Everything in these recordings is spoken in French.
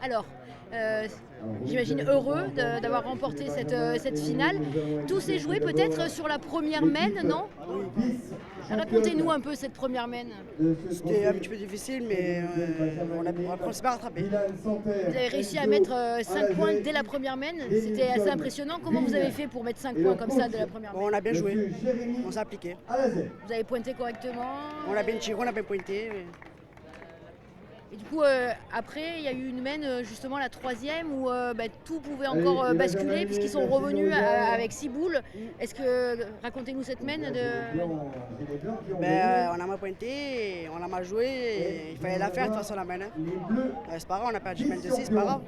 Alors, j'imagine heureux d'avoir remporté cette finale. Tout s'est joué peut-être sur la première mène, non? Racontez-nous un peu cette première mène. C'était un petit peu difficile, mais on s'est pas rattrapé. Vous avez réussi à mettre 5 points dès la première mène. C'était assez impressionnant. Comment vous avez fait pour mettre 5 points comme ça dès la première mène? On a bien joué, on s'est appliqué. Vous avez pointé correctement? On a bien tiré, on a bien pointé. Et du coup, après, il y a eu une mène, justement la troisième, où tout pouvait encore basculer, puisqu'ils sont revenus avec 6 boules. Racontez-nous cette mène de... On a mal pointé, on a mal joué, et il fallait la faire de toute façon la mène. C'est pas grave, on a perdu une mène de 6, c'est pas grave.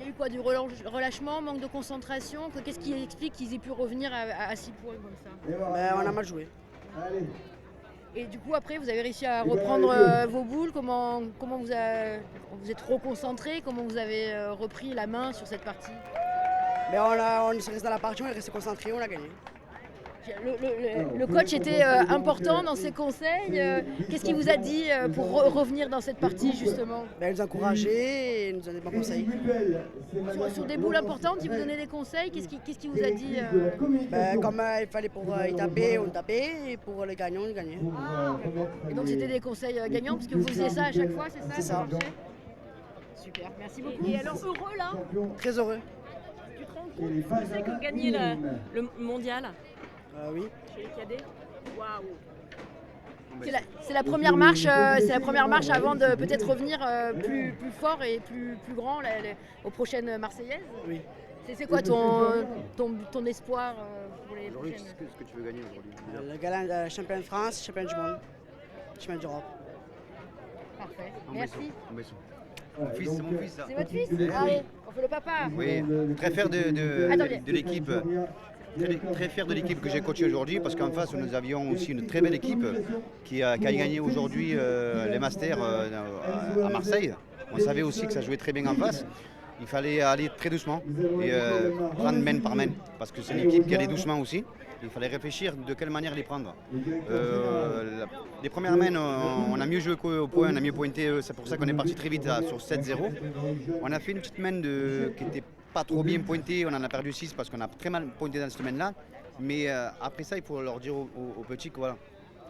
Il y a eu quoi, du relâchement, manque de concentration? Qu'est-ce qui explique qu'ils aient pu revenir à 6 points comme ça? On a mal joué. Et du coup, après, vous avez réussi à reprendre vos boules. Comment vous êtes reconcentré? Comment vous avez repris la main sur cette partie? On est resté dans la partie, on est resté concentré, on a gagné. Le coach était important dans ses conseils. Qu'est-ce qu'il vous a dit pour revenir dans cette partie, justement? Il nous a encouragés et il nous a donné des bons conseils. Sur des boules importantes, il vous donnait des conseils. Qu'est-ce qu'il vous a dit? Comme il fallait pour y taper, on tapait, et pour les gagnants, on gagnait. Et donc c'était des conseils gagnants, parce que vous faisiez ça à chaque fois, c'est ça? C'est ça. Super, merci beaucoup. Et alors, heureux là? Très heureux. Tu te rends compte ce que c'est que gagner le mondial? Oui. Chez les cadets? Waouh! C'est la première marche, avant de peut-être revenir plus fort et plus grand aux prochaines Marseillaises. Oui. C'est quoi ton espoir pour les Aujourd'hui, prochaines? qu'est-ce que tu veux gagner aujourd'hui? Le galant champion de France, champion du monde, champion d'Europe. Parfait, merci. Mon fils, c'est mon fils ça. C'est votre fils? Oui. Allez, on fait le papa. Oui, très fier de l'équipe. Très fier de l'équipe que j'ai coachée aujourd'hui parce qu'en face nous avions aussi une très belle équipe qui a gagné aujourd'hui les Masters à Marseille. On savait aussi que ça jouait très bien en face. Il fallait aller très doucement et prendre mène par mène parce que c'est une équipe qui allait doucement aussi. Il fallait réfléchir de quelle manière les prendre. Les premières mènes, on a mieux joué qu'au point, on a mieux pointé. C'est pour ça qu'on est parti très vite sur 7-0. On a fait une petite mène qui était pas trop bien pointée. On en a perdu 6 parce qu'on a très mal pointé dans cette mène-là. Mais après ça, il faut leur dire aux petits que voilà.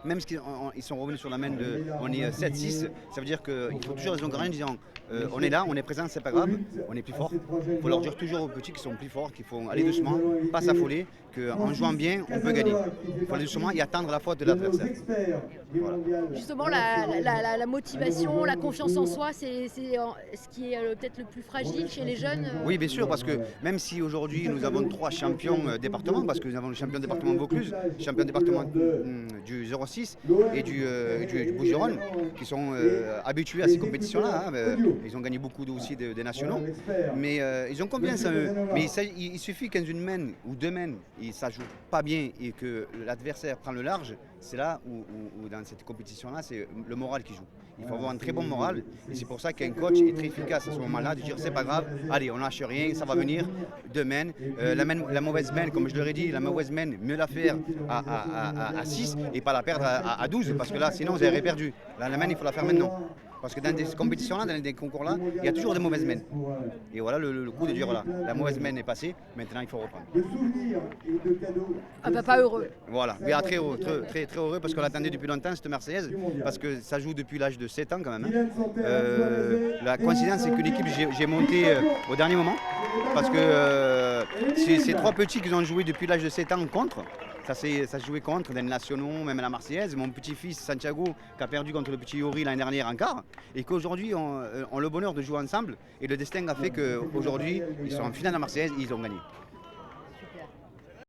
Même s'ils sont revenus sur la mène on est 7-6, ça veut dire qu'il faut toujours les encourager en disant on est là, on est présent, c'est pas grave, on est plus fort. Il faut leur dire toujours aux petits qu'ils sont plus forts, qu'il faut aller doucement, pas s'affoler, qu'en jouant bien, on peut gagner. Il faut aller doucement et attendre la faute de l'adversaire. Voilà. Justement, la motivation, la confiance en soi, c'est ce qui est peut-être le plus fragile chez les jeunes. Oui, bien sûr, parce que même si aujourd'hui nous avons 3 champions départements, parce que nous avons le champion département Vaucluse, champion département du 06 et du Bouches-du-Rhône, qui sont habitués à ces compétitions-là. Ils ont gagné beaucoup aussi des nationaux, mais ils ont confiance en eux. Mais il suffit qu'un une mène ou 2 mènes, ça joue pas bien et que l'adversaire prend le large, c'est là où dans cette compétition-là, c'est le moral qui joue. Il faut avoir un très bon moral et c'est pour ça qu'un coach est très efficace à ce moment-là, de dire c'est pas grave, allez, on lâche rien, ça va venir, 2 mènes. La mauvaise mène, comme je leur ai dit, la mauvaise mène, mieux la faire à 6 et pas la perdre à 12 parce que là, sinon vous avez perdu. La mène, il faut la faire maintenant. Parce que dans des compétitions-là, dans des concours-là, il y a toujours des mauvaises mènes. Et voilà le coup de dire voilà, la mauvaise mène est passée, maintenant il faut reprendre. Un papa heureux. Voilà, mais très heureux, très heureux parce qu'on l'attendait depuis longtemps cette Marseillaise, parce que ça joue depuis l'âge de 7 ans quand même. La coïncidence c'est que l'équipe j'ai monté au dernier moment, parce que c'est 3 petits qui ont joué depuis l'âge de 7 ans contre. Ça se jouait contre des nationaux, même à la Marseillaise. Mon petit-fils Santiago qui a perdu contre le petit Yori l'année dernière en quart. Et qu'aujourd'hui, on le bonheur de jouer ensemble. Et le destin a fait qu'aujourd'hui, ils sont en finale à la Marseillaise et ils ont gagné.